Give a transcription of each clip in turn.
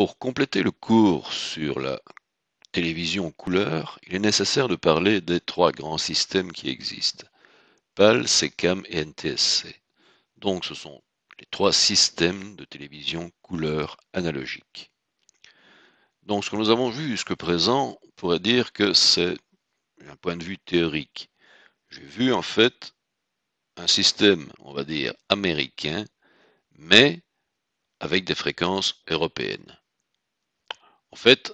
Pour compléter le cours sur la télévision couleur, il est nécessaire de parler des trois grands systèmes qui existent: PAL, SECAM et NTSC. Donc ce sont les trois systèmes de télévision couleur analogique. Donc ce que nous avons vu jusque présent, on pourrait dire que c'est un point de vue théorique. J'ai vu en fait un système, on va dire, américain, mais avec des fréquences européennes. En fait,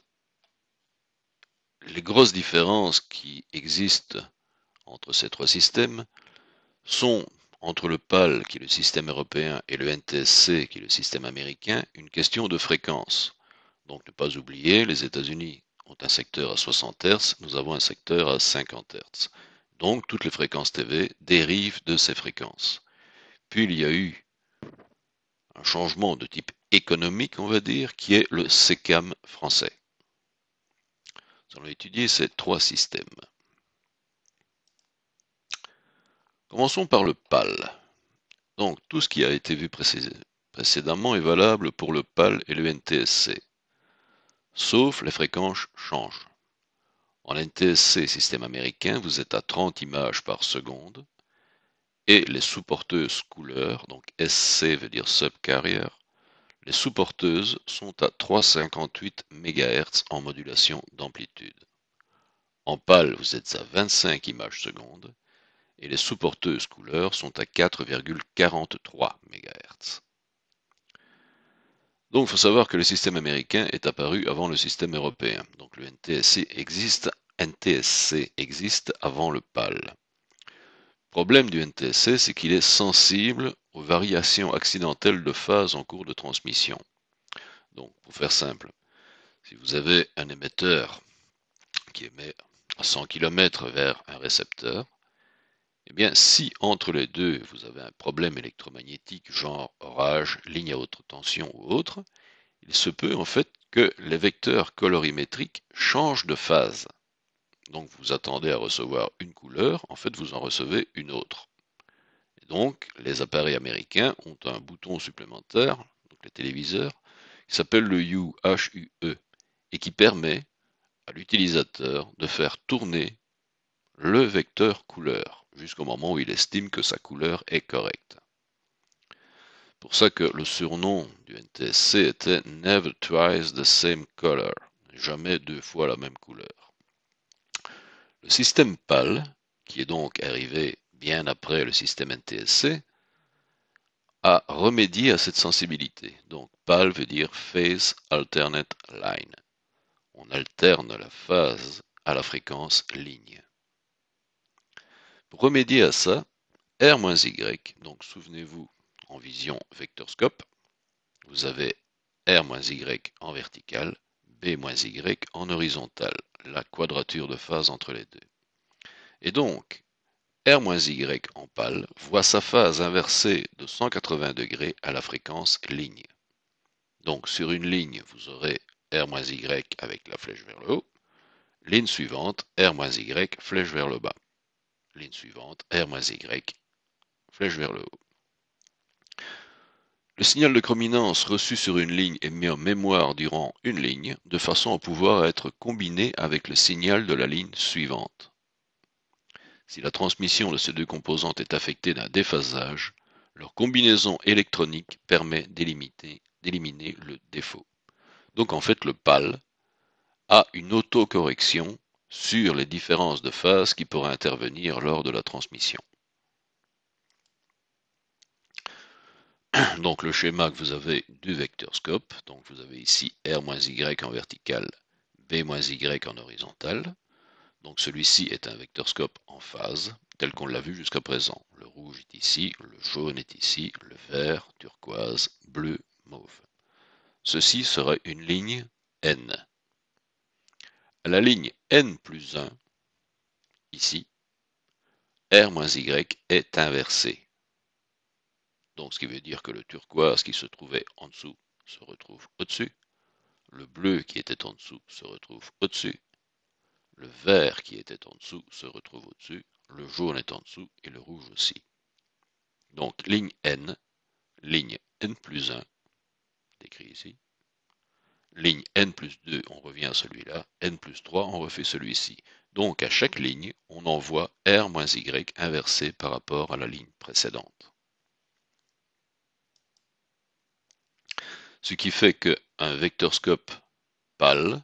les grosses différences qui existent entre ces trois systèmes sont, entre le PAL, qui est le système européen, et le NTSC, qui est le système américain, une question de fréquence. Donc ne pas oublier, les États-Unis ont un secteur à 60 Hz, nous avons un secteur à 50 Hz. Donc toutes les fréquences TV dérivent de ces fréquences. Puis il y a eu un changement de type économique, on va dire, qui est le SECAM français. Nous allons étudier ces trois systèmes. Commençons par le PAL. Donc tout ce qui a été vu précédemment est valable pour le PAL et le NTSC, sauf les fréquences changent. En NTSC, système américain, vous êtes à 30 images par seconde, et les sous-porteuses couleurs, donc SC veut dire subcarrier, les sous-porteuses sont à 358 MHz en modulation d'amplitude. En PAL, vous êtes à 25 images secondes, et les sous-porteuses couleurs sont à 4,43 MHz. Donc il faut savoir que le système américain est apparu avant le système européen. Donc le NTSC existe avant le PAL. Le problème du NTSC, c'est qu'il est sensible aux variations accidentelles de phase en cours de transmission. Donc pour faire simple, si vous avez un émetteur qui émet à 100 km vers un récepteur, eh bien si entre les deux vous avez un problème électromagnétique genre orage, ligne à haute tension ou autre, il se peut en fait que les vecteurs colorimétriques changent de phase. Donc vous attendez à recevoir une couleur, en fait vous en recevez une autre. Et donc les appareils américains ont un bouton supplémentaire, donc les téléviseurs, qui s'appelle le HUE, et qui permet à l'utilisateur de faire tourner le vecteur couleur jusqu'au moment où il estime que sa couleur est correcte. C'est pour ça que le surnom du NTSC était Never Twice the Same Color, jamais deux fois la même couleur. Le système PAL, qui est donc arrivé bien après le système NTSC, a remédié à cette sensibilité. Donc PAL veut dire Phase Alternate Line. On alterne la phase à la fréquence ligne. Pour remédier à ça, R-Y, donc souvenez-vous en vision vectorscope, vous avez R-Y en vertical, B-Y en horizontal, la quadrature de phase entre les deux. Et donc, R-Y en PAL voit sa phase inversée de 180 degrés à la fréquence ligne. Donc sur une ligne, vous aurez R-Y avec la flèche vers le haut, ligne suivante, R-Y, flèche vers le bas. Ligne suivante, R-Y, flèche vers le haut. Le signal de chrominance reçu sur une ligne est mis en mémoire durant une ligne, de façon à pouvoir être combiné avec le signal de la ligne suivante. Si la transmission de ces deux composantes est affectée d'un déphasage, leur combinaison électronique permet d'éliminer le défaut. Donc en fait le PAL a une autocorrection sur les différences de phase qui pourraient intervenir lors de la transmission. Donc le schéma que vous avez du vectorscope, donc vous avez ici R-Y en vertical, B-Y en horizontal. Donc celui-ci est un vectorscope en phase, tel qu'on l'a vu jusqu'à présent. Le rouge est ici, le jaune est ici, le vert, turquoise, bleu, mauve. Ceci serait une ligne N. La ligne N plus 1, ici, R-Y est inversée. Donc ce qui veut dire que le turquoise qui se trouvait en dessous se retrouve au-dessus, le bleu qui était en dessous se retrouve au-dessus, le vert qui était en dessous se retrouve au-dessus, le jaune est en dessous et le rouge aussi. Donc ligne N plus 1, décrit ici, ligne n plus 2, on revient à celui-là, n plus 3, on refait celui-ci. Donc à chaque ligne, on envoie R moins Y inversé par rapport à la ligne précédente. Ce qui fait qu'un vectorscope PAL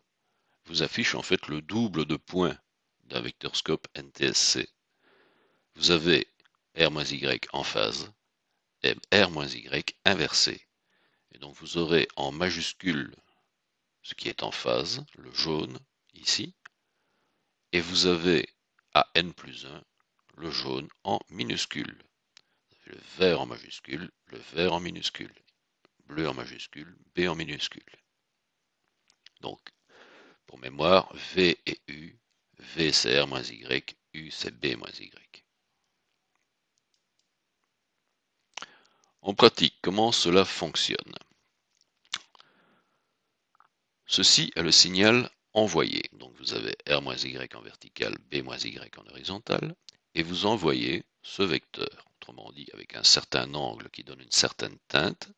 vous affiche en fait le double de points d'un vectorscope NTSC. Vous avez R moins Y en phase et R moins Y inversé. Et donc vous aurez en majuscule ce qui est en phase, le jaune ici, et vous avez à n plus 1 le jaune en minuscule. Le vert en majuscule, le vert en minuscule, bleu en majuscule, B en minuscule. Donc, pour mémoire, V et U, V c'est R moins Y, U c'est B moins Y. En pratique, comment cela fonctionne? Ceci est le signal envoyé. Donc vous avez R moins Y en vertical, B moins Y en horizontal, et vous envoyez ce vecteur, autrement dit avec un certain angle qui donne une certaine teinte,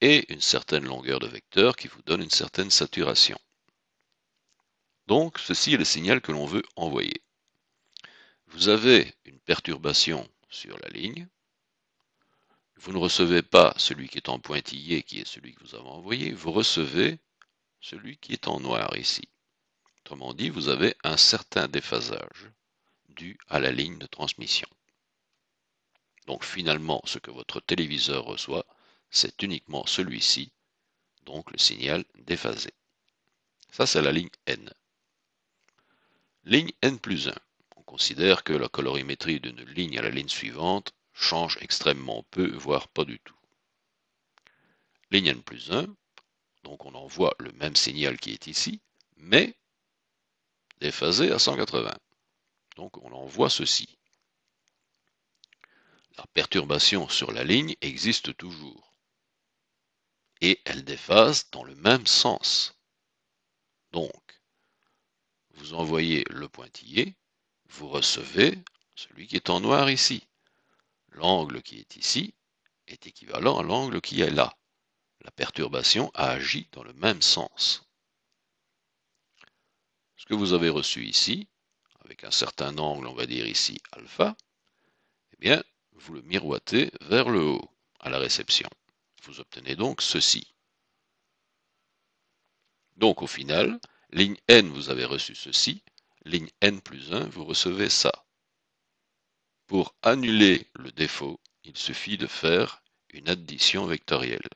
et une certaine longueur de vecteur qui vous donne une certaine saturation. Donc ceci est le signal que l'on veut envoyer. Vous avez une perturbation sur la ligne, vous ne recevez pas celui qui est en pointillé, qui est celui que vous avez envoyé, vous recevez celui qui est en noir ici. Autrement dit, vous avez un certain déphasage dû à la ligne de transmission. Donc finalement, ce que votre téléviseur reçoit, c'est uniquement celui-ci, donc le signal déphasé. Ça, c'est la ligne N. Ligne N plus 1. On considère que la colorimétrie d'une ligne à la ligne suivante change extrêmement peu, voire pas du tout. Ligne N plus 1, donc on envoie le même signal qui est ici, mais déphasé à 180. Donc on envoie ceci. La perturbation sur la ligne existe toujours. Et elle déphase dans le même sens. Donc, vous envoyez le pointillé, vous recevez celui qui est en noir ici. L'angle qui est ici est équivalent à l'angle qui est là. La perturbation a agi dans le même sens. Ce que vous avez reçu ici, avec un certain angle, on va dire ici alpha, eh bien, vous le miroitez vers le haut, à la réception. Vous obtenez donc ceci. Donc au final, ligne N, vous avez reçu ceci, ligne N plus 1, vous recevez ça. Pour annuler le défaut, il suffit de faire une addition vectorielle.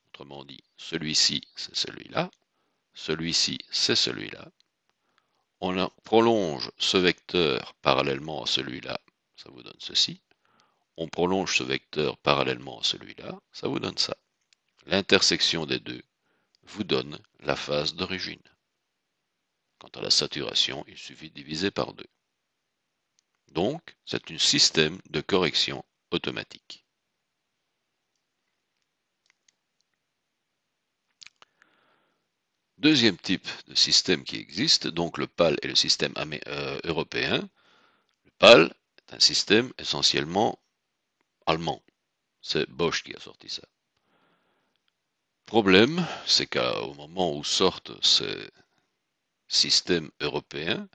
Autrement dit, celui-ci, c'est celui-là, celui-ci, c'est celui-là. On prolonge ce vecteur parallèlement à celui-là, ça vous donne ceci. On prolonge ce vecteur parallèlement à celui-là, ça vous donne ça. L'intersection des deux vous donne la phase d'origine. Quant à la saturation, il suffit de diviser par 2. Donc, c'est un système de correction automatique. Deuxième type de système qui existe, donc le PAL est le système européen. Le PAL est un système essentiellement allemand. C'est Bosch qui a sorti ça. Problème, c'est qu'au moment où sortent ces systèmes européens,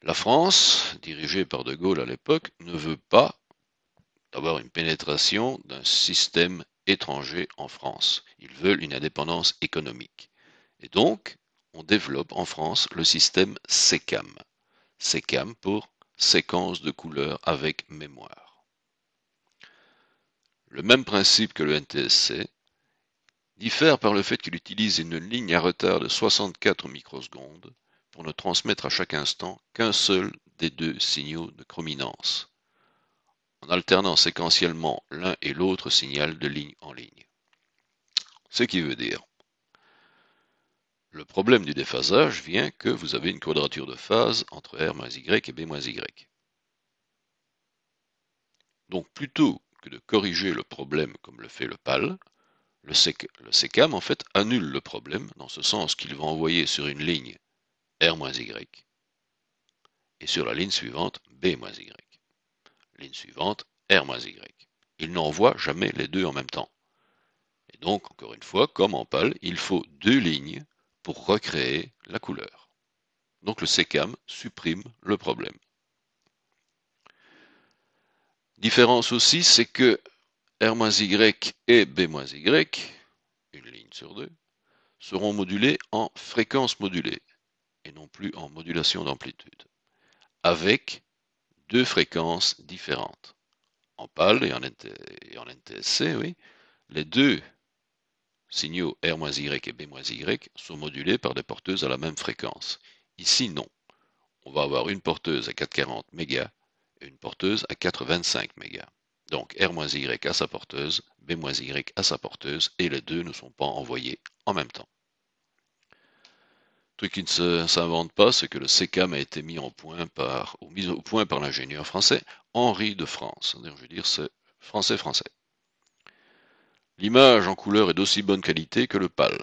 la France, dirigée par De Gaulle à l'époque, ne veut pas avoir une pénétration d'un système étranger en France. Ils veulent une indépendance économique. Et donc, on développe en France le système SECAM. SECAM pour séquence de couleurs avec mémoire. Le même principe que le NTSC diffère par le fait qu'il utilise une ligne à retard de 64 microsecondes pour ne transmettre à chaque instant qu'un seul des deux signaux de chrominance, en alternant séquentiellement l'un et l'autre signal de ligne en ligne. Ce qui veut dire, le problème du déphasage vient que vous avez une quadrature de phase entre R moins Y et B moins Y. Donc plutôt que de corriger le problème comme le fait le PAL, le SECAM en fait annule le problème dans ce sens qu'il va envoyer sur une ligne R moins Y et sur la ligne suivante B moins Y. Ligne suivante R moins Y. Il n'envoie jamais les deux en même temps. Et donc, encore une fois, comme en PAL, il faut deux lignes pour recréer la couleur. Donc le SECAM supprime le problème. Différence aussi, c'est que R-Y et B-Y, une ligne sur deux, seront modulés en fréquence modulée et non plus en modulation d'amplitude, avec deux fréquences différentes. En PAL et en NTSC, oui, les deux signaux R-Y et B-Y sont modulés par des porteuses à la même fréquence. Ici, non. On va avoir une porteuse à 440 mégas et une porteuse à 425 mégas. Donc R-Y à sa porteuse, B-Y à sa porteuse, et les deux ne sont pas envoyés en même temps. Truc qui ne s'invente pas, c'est que le SECAM a été mis au point par l'ingénieur français Henri de France. Je veux dire, c'est français. L'image en couleur est d'aussi bonne qualité que le PAL.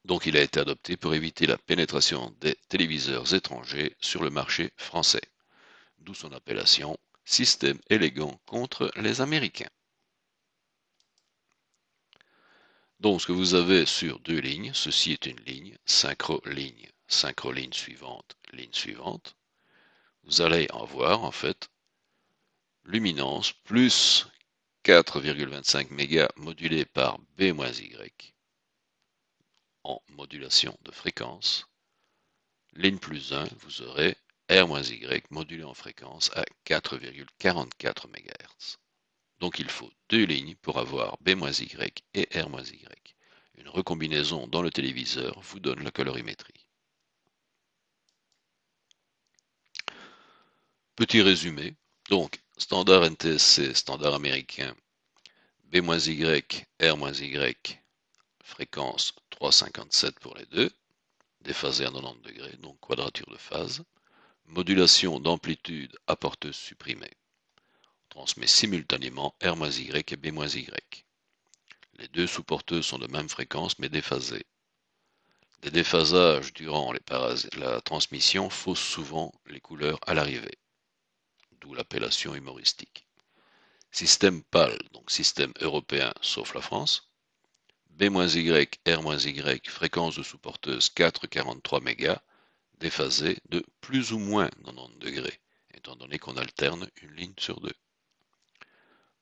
Donc il a été adopté pour éviter la pénétration des téléviseurs étrangers sur le marché français. D'où son appellation système élégant contre les Américains. Donc ce que vous avez sur deux lignes, ceci est une ligne, synchro-ligne suivante, ligne suivante. Vous allez avoir en fait luminance plus 4,25 mégas modulé par B-Y en modulation de fréquence. Ligne plus 1, vous aurez R-Y modulé en fréquence à 4,44 MHz. Donc il faut deux lignes pour avoir B-Y et R-Y. Une recombinaison dans le téléviseur vous donne la colorimétrie. Petit résumé. Donc, standard NTSC, standard américain, B-Y, R-Y, fréquence 357 pour les deux, déphasé à 90 degrés, donc quadrature de phase. Modulation d'amplitude à porteuse supprimée. On transmet simultanément R-Y et B-Y. Les deux sous-porteuses sont de même fréquence mais déphasées. Des déphasages durant la transmission faussent souvent les couleurs à l'arrivée, d'où l'appellation humoristique. Système PAL, donc système européen sauf la France. B-Y, R-Y, fréquence de sous-porteuse 4,43 mégas, déphasé de plus ou moins 90 degrés, étant donné qu'on alterne une ligne sur deux.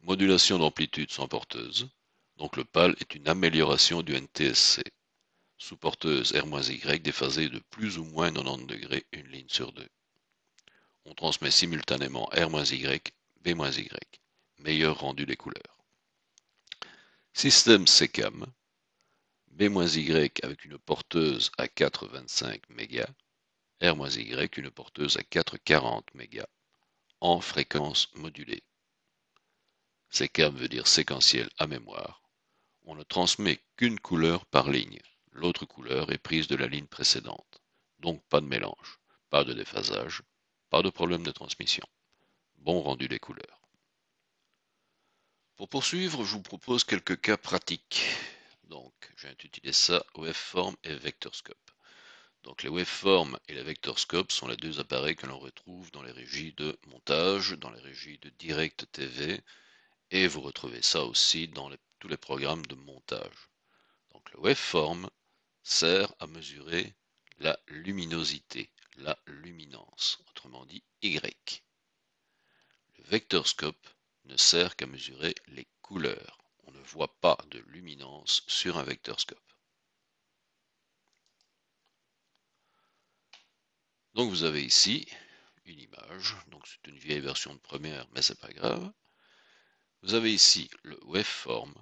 Modulation d'amplitude sans porteuse, donc le PAL est une amélioration du NTSC. Sous-porteuse R-Y déphasée de plus ou moins 90 degrés, une ligne sur deux. On transmet simultanément R-Y, B-Y. Meilleur rendu des couleurs. Système SECAM, B-Y avec une porteuse à 4,25 mégas, R-Y une porteuse à 4,40 mégas, en fréquence modulée. SECAM veut dire séquentiel à mémoire. On ne transmet qu'une couleur par ligne. L'autre couleur est prise de la ligne précédente. Donc pas de mélange, pas de déphasage, pas de problème de transmission. Bon rendu des couleurs. Pour poursuivre, je vous propose quelques cas pratiques. Donc, j'ai intitulé ça Waveform et Vectorscope. Donc, les waveforms et les vectorscopes sont les deux appareils que l'on retrouve dans les régies de montage, dans les régies de Direct TV, et vous retrouvez ça aussi dans tous les programmes de montage. Donc, le waveform sert à mesurer la luminosité, la luminance, autrement dit Y. Le vectorscope ne sert qu'à mesurer les couleurs. On ne voit pas de luminance sur un vectorscope. Donc vous avez ici une image, donc c'est une vieille version de première, mais c'est pas grave. Vous avez ici le waveform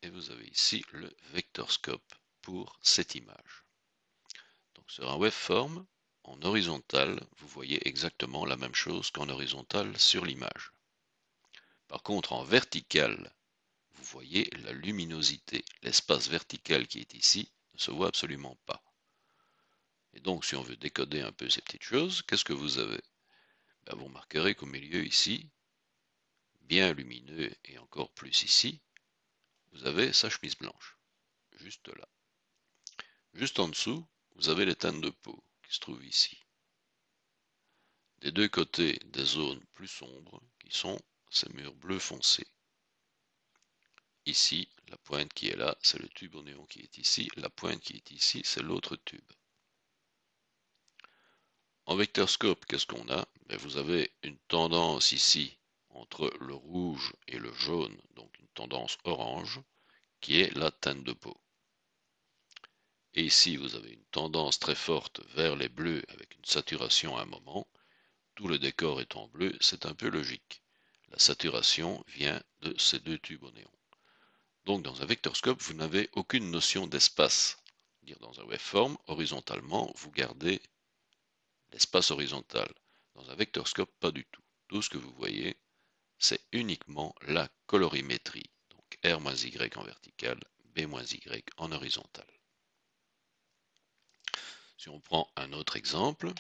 et vous avez ici le vectorscope pour cette image. Donc sur un waveform, en horizontal, vous voyez exactement la même chose qu'en horizontal sur l'image. Par contre, en vertical, vous voyez la luminosité. L'espace vertical qui est ici ne se voit absolument pas. Et donc, si on veut décoder un peu ces petites choses, qu'est-ce que vous avez? Ben, vous remarquerez qu'au milieu ici, bien lumineux et encore plus ici, vous avez sa chemise blanche, juste là. Juste en dessous, vous avez les teintes de peau qui se trouvent ici. Des deux côtés, des zones plus sombres qui sont ces murs bleu foncé. Ici, La pointe qui est là, c'est le tube au néon qui est ici. La pointe qui est ici, c'est l'autre tube. En vectorscope, qu'est-ce qu'on a? Vous avez une tendance ici entre le rouge et le jaune, donc une tendance orange, qui est la teinte de peau. Et ici, vous avez une tendance très forte vers les bleus avec une saturation à un moment. Tout le décor est en bleu, c'est un peu logique. La saturation vient de ces deux tubes au néon. Donc dans un vectorscope, vous n'avez aucune notion d'espace. Dans un waveform, horizontalement, vous gardez l'espace horizontal. Dans un vectorscope, pas du tout. Tout ce que vous voyez, c'est uniquement la colorimétrie. Donc R-Y en vertical, B-Y en horizontal. Si on prend un autre exemple,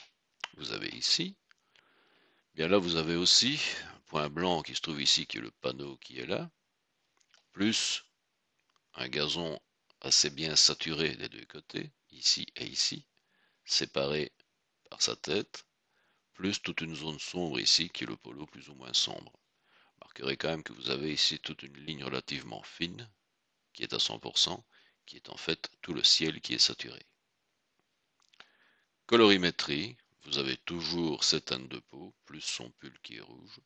vous avez ici, bien là vous avez aussi un point blanc qui se trouve ici, qui est le panneau qui est là, plus un gazon assez bien saturé des deux côtés, ici et ici, séparé par sa tête, plus toute une zone sombre ici qui est le polo plus ou moins sombre. Remarquerez quand même que vous avez ici toute une ligne relativement fine qui est à 100%, qui est en fait tout le ciel qui est saturé. Colorimétrie, vous avez toujours cette teinte de peau, plus son pull qui est rouge,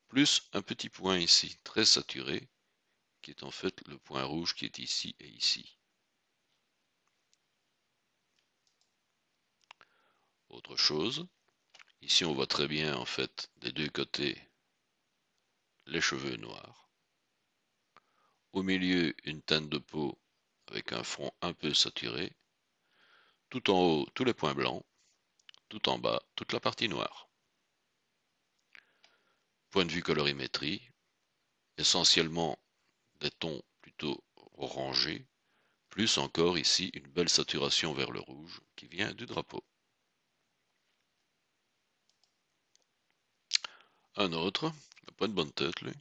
plus un petit point ici très saturé, qui est en fait le point rouge qui est ici et ici. Autre chose, ici on voit très bien en fait des deux côtés les cheveux noirs. Au milieu, une teinte de peau avec un front un peu saturé. Tout en haut, tous les points blancs. Tout en bas, toute la partie noire. Point de vue colorimétrie, essentiellement des tons plutôt orangés, plus encore ici une belle saturation vers le rouge qui vient du drapeau. Un autre, n'a pas une bonne tête lui.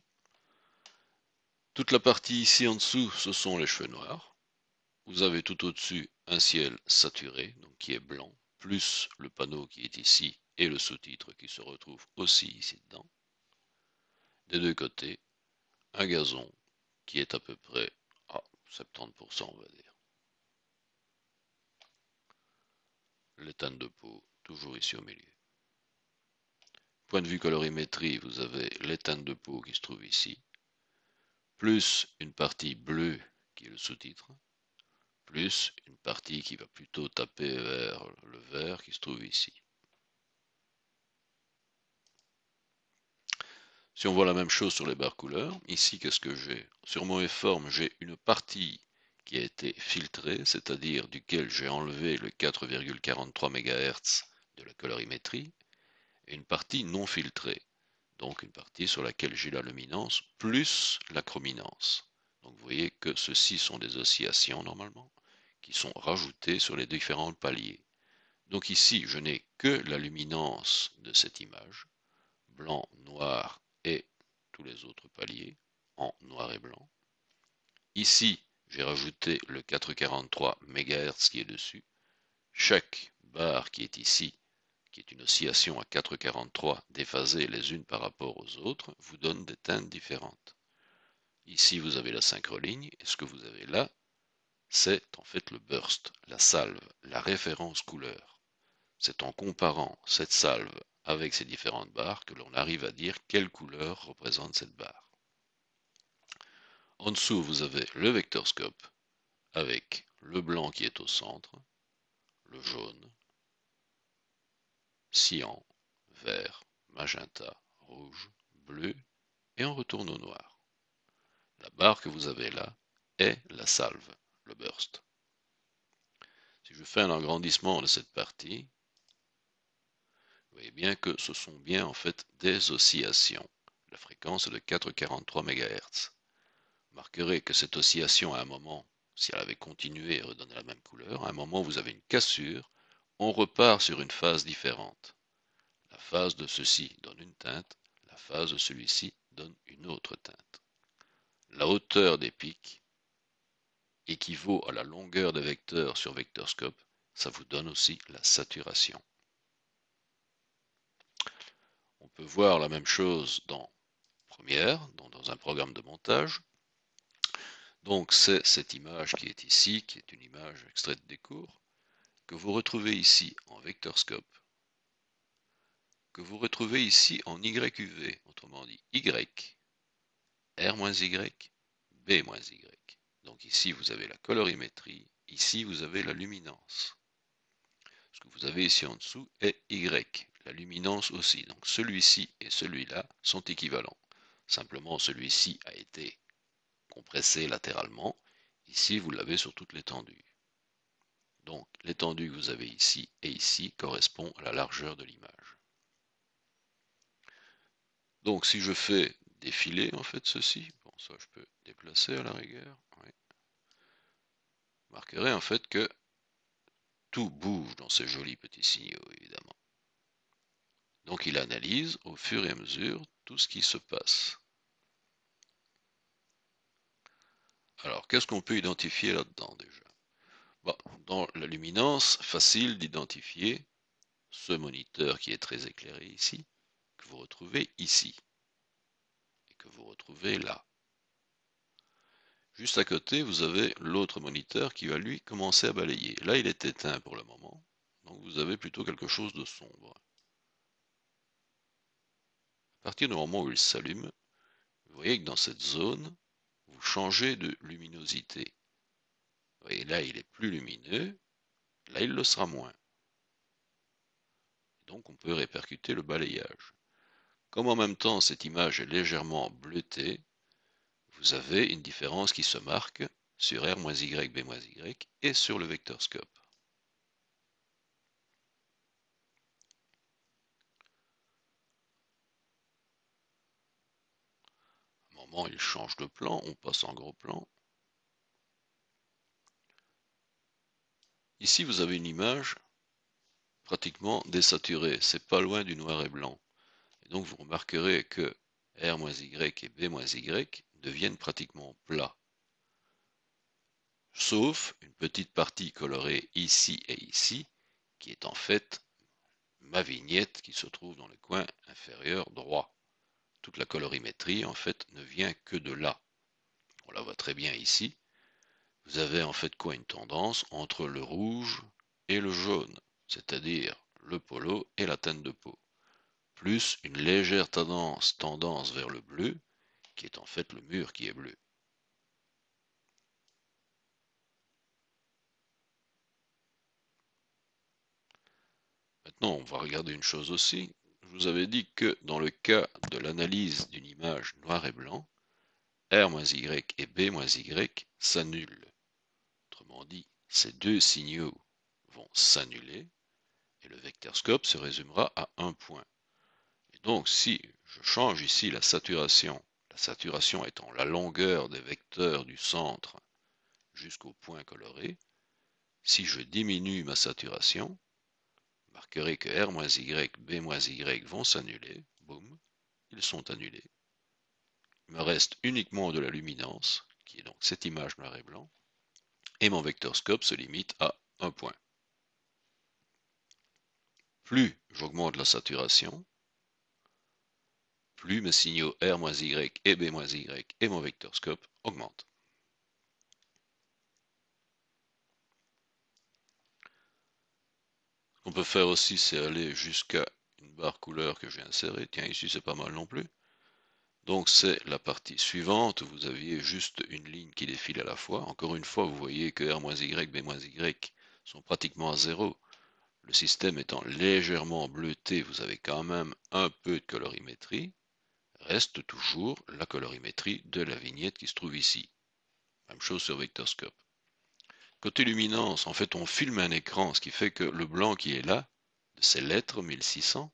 Toute la partie ici en dessous, ce sont les cheveux noirs. Vous avez tout au-dessus un ciel saturé, donc qui est blanc, plus le panneau qui est ici et le sous-titre qui se retrouve aussi ici dedans. Des deux côtés, un gazon qui est à peu près à 70%, on va dire. Les teintes de peau, toujours ici au milieu. Point de vue colorimétrie, vous avez les teintes de peau qui se trouvent ici, plus une partie bleue qui est le sous-titre, plus une partie qui va plutôt taper vers le vert qui se trouve ici. Si on voit la même chose sur les barres couleurs, ici qu'est-ce que j'ai? Sur mon waveform, j'ai une partie qui a été filtrée, c'est-à-dire duquel j'ai enlevé le 4,43 MHz de la colorimétrie, et une partie non filtrée, donc une partie sur laquelle j'ai la luminance plus la chrominance. Donc vous voyez que ceux-ci sont des oscillations normalement, qui sont rajoutées sur les différents paliers. Donc ici, je n'ai que la luminance de cette image, blanc, noir et tous les autres paliers en noir et blanc. Ici, j'ai rajouté le 443 MHz qui est dessus. Chaque barre qui est ici, qui est une oscillation à 443 déphasées les unes par rapport aux autres, vous donne des teintes différentes. Ici, vous avez la synchroligne, et ce que vous avez là, c'est en fait le burst, la salve, la référence couleur. C'est en comparant cette salve avec ces différentes barres que l'on arrive à dire quelle couleur représente cette barre. En dessous, vous avez le vectorscope avec le blanc qui est au centre, le jaune, cyan, vert, magenta, rouge, bleu, et on retourne au noir. La barre que vous avez là est la salve, le burst. Si je fais un agrandissement de cette partie, vous voyez bien que ce sont bien en fait des oscillations. La fréquence est de 4,43 MHz. Remarquerez que cette oscillation à un moment, si elle avait continué et redonné la même couleur, à un moment vous avez une cassure, on repart sur une phase différente. La phase de ceci donne une teinte, la phase de celui-ci donne une autre teinte. La hauteur des pics équivaut à la longueur des vecteurs sur vectorscope, ça vous donne aussi la saturation. On peut voir la même chose dans Premiere, dans un programme de montage. Donc c'est cette image qui est ici, qui est une image extraite des cours, que vous retrouvez ici en vectorscope, que vous retrouvez ici en YUV, autrement dit Y, R-Y, B-Y. Donc ici vous avez la colorimétrie, ici vous avez la luminance. Ce que vous avez ici en dessous est Y, la luminance aussi. Donc celui-ci et celui-là sont équivalents. Simplement celui-ci a été compressé latéralement. Ici vous l'avez sur toute l'étendue. Donc l'étendue que vous avez ici et ici correspond à la largeur de l'image. Donc si je fais défiler en fait ceci, bon ça je peux déplacer à la rigueur, oui. Vous marquerez en fait que tout bouge dans ces jolis petits signaux évidemment. Donc il analyse au fur et à mesure tout ce qui se passe. Alors qu'est-ce qu'on peut identifier là-dedans déjà? Bon, dans la luminance, facile d'identifier ce moniteur qui est très éclairé ici, que vous retrouvez ici, et que vous retrouvez là. Juste à côté, vous avez l'autre moniteur qui va lui commencer à balayer. Là, il est éteint pour le moment, donc vous avez plutôt quelque chose de sombre. À partir du moment où il s'allume, vous voyez que dans cette zone, vous changez de luminosité. Vous voyez, là, il est plus lumineux, là, il le sera moins. Donc, on peut répercuter le balayage. Comme en même temps, cette image est légèrement bleutée, vous avez une différence qui se marque sur R-Y, B-Y et sur le vectorscope. À un moment, il change de plan, on passe en gros plan. Ici, vous avez une image pratiquement désaturée, c'est pas loin du noir et blanc. Et donc, vous remarquerez que R-Y et B-Y deviennent pratiquement plats. Sauf une petite partie colorée ici et ici, qui est en fait ma vignette qui se trouve dans le coin inférieur droit. Toute la colorimétrie, en fait, ne vient que de là. On la voit très bien ici. Vous avez en fait quoi? Une tendance entre le rouge et le jaune, c'est-à-dire le polo et la teinte de peau, plus une légère tendance vers le bleu, qui est en fait le mur qui est bleu. Maintenant, on va regarder une chose aussi. Je vous avais dit que dans le cas de l'analyse d'une image noir et blanc, R-Y et B-Y s'annulent. Autrement dit, ces deux signaux vont s'annuler et le vectorscope se résumera à un point. Et donc, si je change ici la saturation étant la longueur des vecteurs du centre jusqu'au point coloré, si je diminue ma saturation, vous marquerez que R-Y, B-Y vont s'annuler, boum, ils sont annulés. Il me reste uniquement de la luminance, qui est donc cette image noir et blanc, et mon vectorscope se limite à un point. Plus j'augmente la saturation, plus mes signaux R-Y et B-Y et mon vectorscope augmentent. Ce qu'on peut faire aussi, c'est aller jusqu'à une barre couleur que j'ai insérée. Tiens, ici, c'est pas mal non plus. Donc, c'est la partie suivante. Vous aviez juste une ligne qui défile à la fois. Encore une fois, vous voyez que R-Y, B-Y sont pratiquement à zéro. Le système étant légèrement bleuté, vous avez quand même un peu de colorimétrie. Reste toujours la colorimétrie de la vignette qui se trouve ici. Même chose sur vectorscope. Côté luminance, en fait, on filme un écran, ce qui fait que le blanc qui est là, de ces lettres 1600,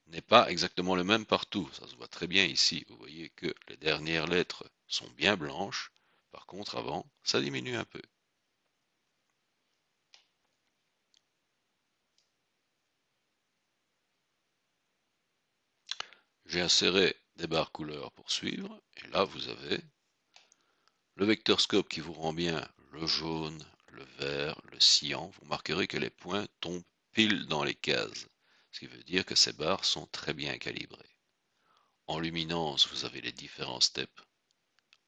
n'est pas exactement le même partout. Ça se voit très bien ici. Vous voyez que les dernières lettres sont bien blanches. Par contre, avant, ça diminue un peu. J'ai inséré des barres couleurs pour suivre. Et là, vous avez le vectorscope qui vous rend bien le jaune, le vert, le cyan. Vous remarquerez que les points tombent pile dans les cases. Ce qui veut dire que ces barres sont très bien calibrées. En luminance, vous avez les différents steps.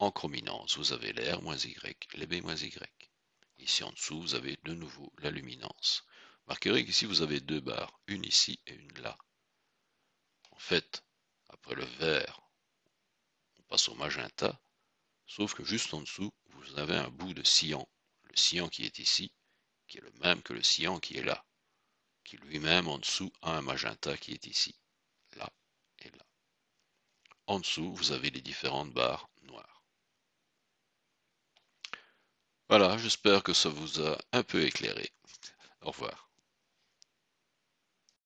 en chrominance, vous avez les R moins Y, les B moins Y. Ici en dessous, vous avez de nouveau la luminance. Remarquerez qu'ici, vous avez deux barres, une ici et une là. En fait, après le vert, on passe au magenta, sauf que juste en dessous, vous avez un bout de cyan. Le cyan qui est ici, qui est le même que le cyan qui est là, qui lui-même en dessous a un magenta qui est ici, là et là. En dessous, vous avez les différentes barres noires. Voilà, j'espère que ça vous a un peu éclairé. Au revoir.